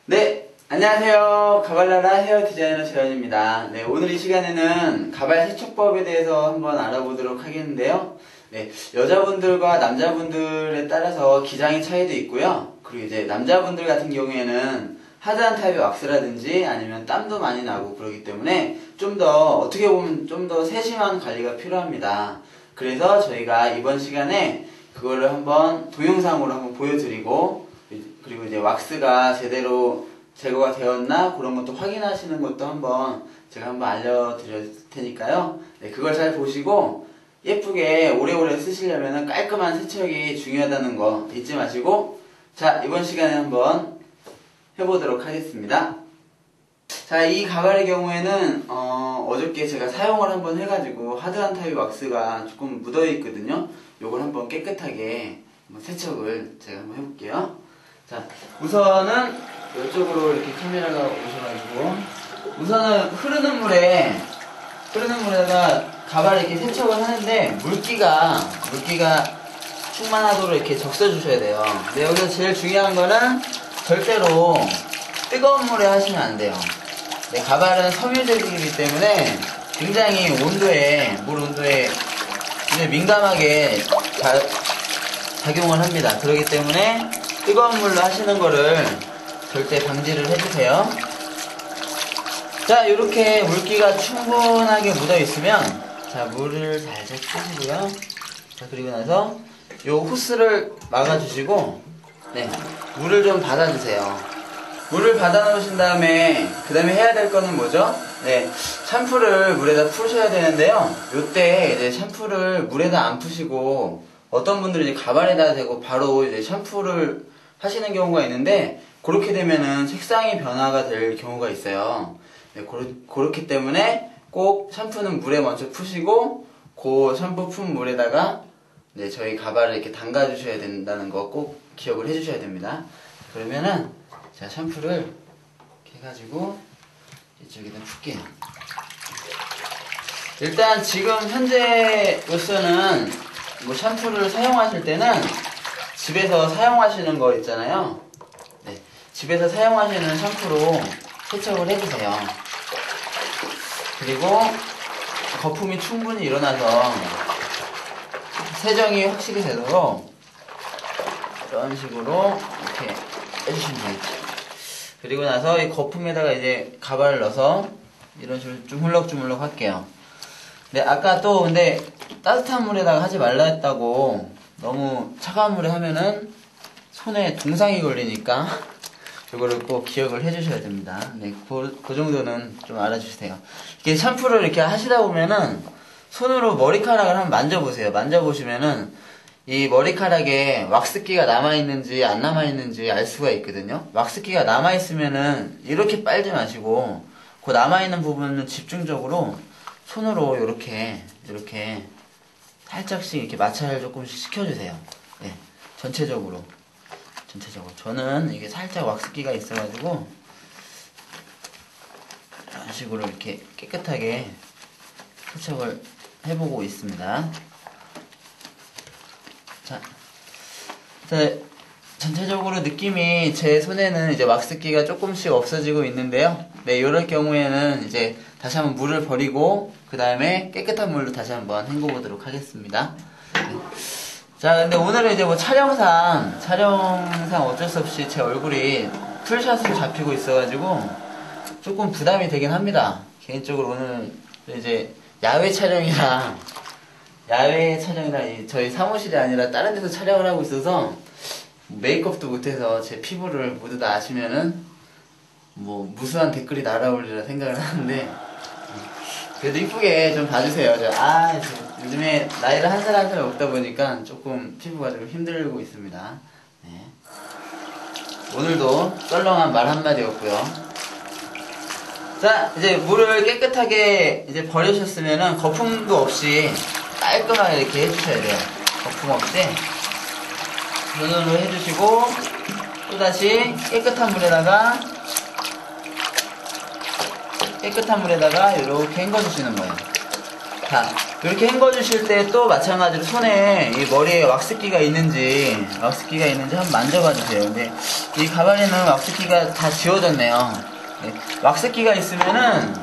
네, 안녕하세요. 가발나라 헤어 디자이너 재현입니다. 네, 오늘 이 시간에는 가발 세척법에 대해서 한번 알아보도록 하겠는데요. 네, 여자분들과 남자분들에 따라서 기장의 차이도 있고요. 그리고 이제 남자분들 같은 경우에는 하드한 타입의 왁스라든지 아니면 땀도 많이 나고 그러기 때문에 좀 더 어떻게 보면 좀 더 세심한 관리가 필요합니다. 그래서 저희가 이번 시간에 그거를 한번 동영상으로 한번 보여드리고, 그리고 이제 왁스가 제대로 제거가 되었나 그런 것도 확인하시는 것도 한번 제가 한번 알려드릴 테니까요. 네, 그걸 잘 보시고 예쁘게 오래오래 쓰시려면 깔끔한 세척이 중요하다는 거 잊지 마시고, 자, 이번 시간에 한번 해보도록 하겠습니다. 자, 이 가발의 경우에는 어저께 제가 사용을 한번 해가지고 하드한 타입 왁스가 조금 묻어있거든요. 요걸 한번 깨끗하게 한번 세척을 제가 한번 해볼게요. 자, 우선은 이쪽으로 이렇게 카메라가 오셔가지고 우선은 흐르는 물에다가 가발을 이렇게 세척을 하는데 물기가 충만하도록 이렇게 적셔주셔야 돼요. 근데 여기서 제일 중요한 거는 절대로 뜨거운 물에 하시면 안 돼요. 네, 가발은 섬유질이기 때문에 굉장히 물 온도에 굉장히 민감하게 작용을 합니다. 그렇기 때문에 뜨거운 물로 하시는 거를 절대 방지를 해주세요. 자, 이렇게 물기가 충분하게 묻어 있으면, 자, 물을 살짝 끄시고요. 자, 그리고 나서 요 호스를 막아주시고, 네, 물을 좀 받아주세요. 물을 받아 놓으신 다음에 그 다음에 해야 될 거는 뭐죠? 네, 샴푸를 물에다 푸셔야 되는데요. 요때 이제 샴푸를 물에다 안 푸시고 어떤 분들은 이제 가발에다 대고 바로 이제 샴푸를 하시는 경우가 있는데, 그렇게 되면은 색상이 변화가 될 경우가 있어요. 네, 그렇기 때문에 꼭 샴푸는 물에 먼저 푸시고 그 샴푸 푼 물에다가 네, 저희 가발을 이렇게 담가 주셔야 된다는 거 꼭 기억을 해 주셔야 됩니다. 그러면은 자, 샴푸를 이렇게 해가지고 이쪽에다 풀게요. 일단 지금 현재로서는 뭐 샴푸를 사용하실 때는 집에서 사용하시는 거 있잖아요. 네, 집에서 사용하시는 샴푸로 세척을 해주세요. 그리고 거품이 충분히 일어나서 세정이 확실히 되도록 이런 식으로 이렇게 해주시면 돼요. 그리고 나서 이 거품에다가 이제 가발을 넣어서 이런 식으로 주물럭주물럭 할게요. 네, 아까 또 근데 따뜻한 물에다가 하지 말라 했다고 너무 차가운 물에 하면은 손에 동상이 걸리니까 그거를 꼭 기억을 해주셔야 됩니다. 네, 그 정도는 좀 알아주세요. 이렇게 샴푸를 이렇게 하시다 보면은 손으로 머리카락을 한번 만져보세요. 만져보시면은 이 머리카락에 왁스기가 남아있는지 안 남아있는지 알 수가 있거든요. 왁스기가 남아있으면은 이렇게 빨지 마시고 그 남아있는 부분은 집중적으로 손으로 이렇게 살짝씩 이렇게 마찰을 조금씩 시켜주세요. 네, 전체적으로. 저는 이게 살짝 왁스기가 있어가지고 이런 식으로 이렇게 깨끗하게 세척을 해보고 있습니다. 자, 전체적으로 느낌이 제 손에는 이제 왁스기가 조금씩 없어지고 있는데요. 네, 이럴 경우에는 이제 다시 한번 물을 버리고 그 다음에 깨끗한 물로 다시 한번 헹궈 보도록 하겠습니다. 네. 자, 근데 오늘은 이제 뭐 촬영상 어쩔 수 없이 제 얼굴이 풀샷으로 잡히고 있어가지고 조금 부담이 되긴 합니다. 개인적으로 오늘 이제 야외 촬영이라 저희 사무실이 아니라 다른 데서 촬영을 하고 있어서 메이크업도 못해서 제 피부를 모두 다 아시면은 뭐 무수한 댓글이 날아오리라 생각을 하는데, 그래도 이쁘게 좀 봐주세요. 요즘에 나이를 한 살 한 살 먹다 보니까 조금 피부가 좀 힘들고 있습니다. 네. 오늘도 썰렁한 말 한마디였고요. 자, 이제 물을 깨끗하게 이제 버리셨으면은 거품도 없이 깔끔하게 이렇게 해주셔야 돼요. 거품 없이 눈으로 해주시고 또다시 깨끗한 물에다가 이렇게 헹궈주시는 거예요. 자, 그렇게 헹궈 주실 때 또 마찬가지로 손에 이 머리에 왁스기가 있는지 한번 만져봐 주세요. 근데 이 가발에는 왁스기가 다 지워졌네요. 네, 왁스기가 있으면은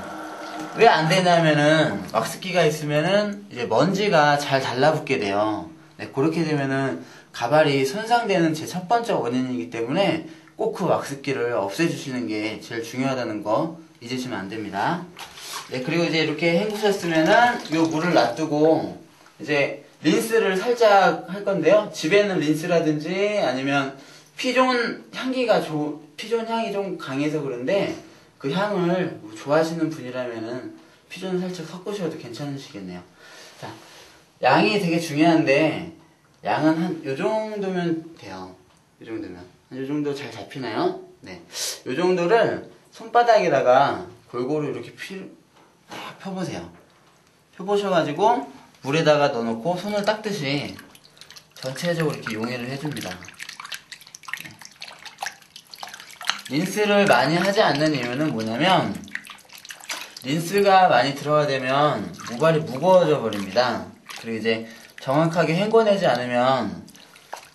왜 안 되냐면은 왁스기가 있으면은 이제 먼지가 잘 달라붙게 돼요. 네, 그렇게 되면은 가발이 손상되는 제 첫 번째 원인이기 때문에 꼭 그 왁스기를 없애주시는 게 제일 중요하다는 거 잊으시면 안 됩니다. 네, 그리고 이제 이렇게 헹구셨으면은 요 물을 놔두고 이제 린스를 살짝 할 건데요. 집에는 린스라든지 아니면 피존 향이 좀 강해서 그런데 그 향을 좋아하시는 분이라면은 피존을 살짝 섞으셔도 괜찮으시겠네요. 자, 양이 되게 중요한데 양은 한 요 정도면 돼요. 요 정도면. 한 요 정도 잘 잡히나요? 네. 요 정도를 손바닥에다가 골고루 이렇게 딱 펴보세요. 펴보셔가지고 물에다가 넣어놓고 손을 닦듯이 전체적으로 이렇게 용해를 해줍니다. 네. 린스를 많이 하지 않는 이유는 뭐냐면 린스가 많이 들어가 되면 모발이 무거워져 버립니다. 그리고 이제 정확하게 헹궈내지 않으면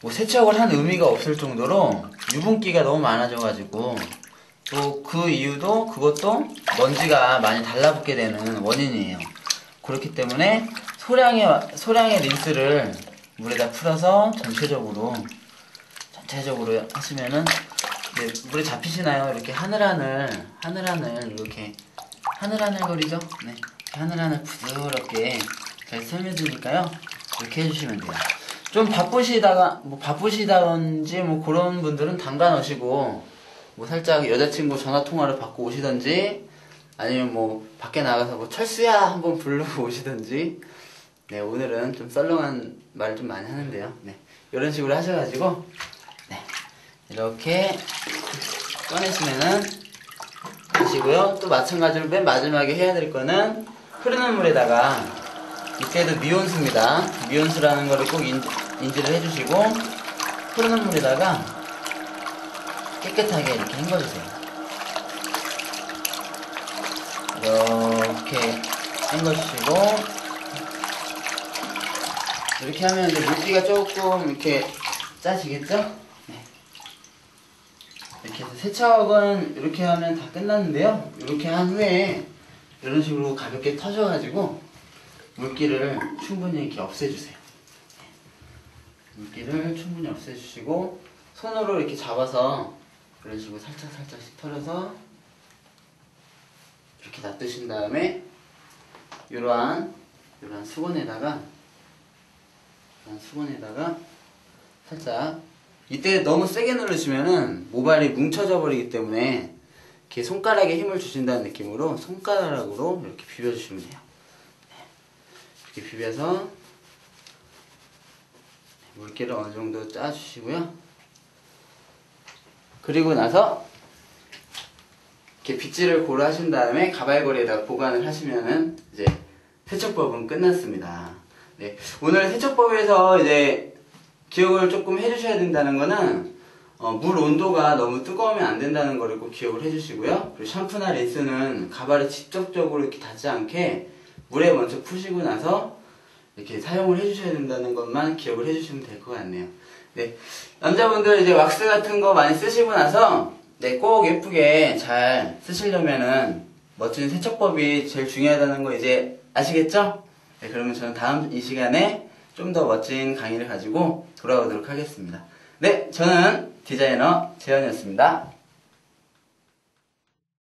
뭐 세척을 한 의미가 없을 정도로 유분기가 너무 많아져가지고 또 그 이유도 그것도 먼지가 많이 달라붙게 되는 원인이에요. 그렇기 때문에 소량의 린스를 물에다 풀어서 전체적으로 하시면은 물에 잡히시나요? 이렇게 하늘하늘 이렇게 하늘하늘거리죠? 네, 하늘하늘 부드럽게 잘 스며드니까요. 이렇게 해주시면 돼요. 좀 바쁘시다든지 뭐 그런 분들은 담가 넣으시고 뭐 살짝 여자친구 전화 통화를 받고 오시던지 아니면 뭐 밖에 나가서 뭐 철수야 한번 부르고 오시던지. 네, 오늘은 좀 썰렁한 말을 좀 많이 하는데요. 네, 이런 식으로 하셔가지고 네, 이렇게 꺼내시면은 하시고요. 또 마찬가지로 맨 마지막에 해야 될 거는 흐르는 물에다가 이때도 미온수입니다. 미온수라는 거를 꼭 인지를 해주시고 흐르는 물에다가 깨끗하게 이렇게 헹궈주세요. 이렇게 헹궈주시고 이렇게 하면 이제 물기가 조금 이렇게 짜지겠죠? 네. 이렇게 해서 세척은 이렇게 하면 다 끝났는데요. 이렇게 한 후에 이런 식으로 가볍게 터져가지고 물기를 충분히 이렇게 없애주세요. 물기를 충분히 없애주시고 손으로 이렇게 잡아서 이런 식으로 살짝씩 털어서 이렇게 놔두신 다음에 이러한 수건에다가 살짝 이때 너무 세게 누르시면은 모발이 뭉쳐져 버리기 때문에 이렇게 손가락에 힘을 주신다는 느낌으로 손가락으로 이렇게 비벼주시면 돼요. 이렇게 비벼서 물기를 어느 정도 짜주시고요. 그리고 나서 이렇게 빗질을 고루 하신 다음에 가발걸이에다가 보관을 하시면은 이제 세척법은 끝났습니다. 네, 오늘 세척법에서 이제 기억을 조금 해주셔야 된다는 거는 물 온도가 너무 뜨거우면 안 된다는 거를 꼭 기억을 해주시고요. 그리고 샴푸나 린스는 가발에 직접적으로 이렇게 닿지 않게 물에 먼저 푸시고 나서 이렇게 사용을 해주셔야 된다는 것만 기억을 해주시면 될 것 같네요. 네, 남자분들 이제 왁스 같은 거 많이 쓰시고 나서 네, 꼭 예쁘게 잘 쓰시려면은 멋진 세척법이 제일 중요하다는 거 이제 아시겠죠? 네, 그러면 저는 다음 이 시간에 좀 더 멋진 강의를 가지고 돌아오도록 하겠습니다. 네, 저는 디자이너 재현이었습니다.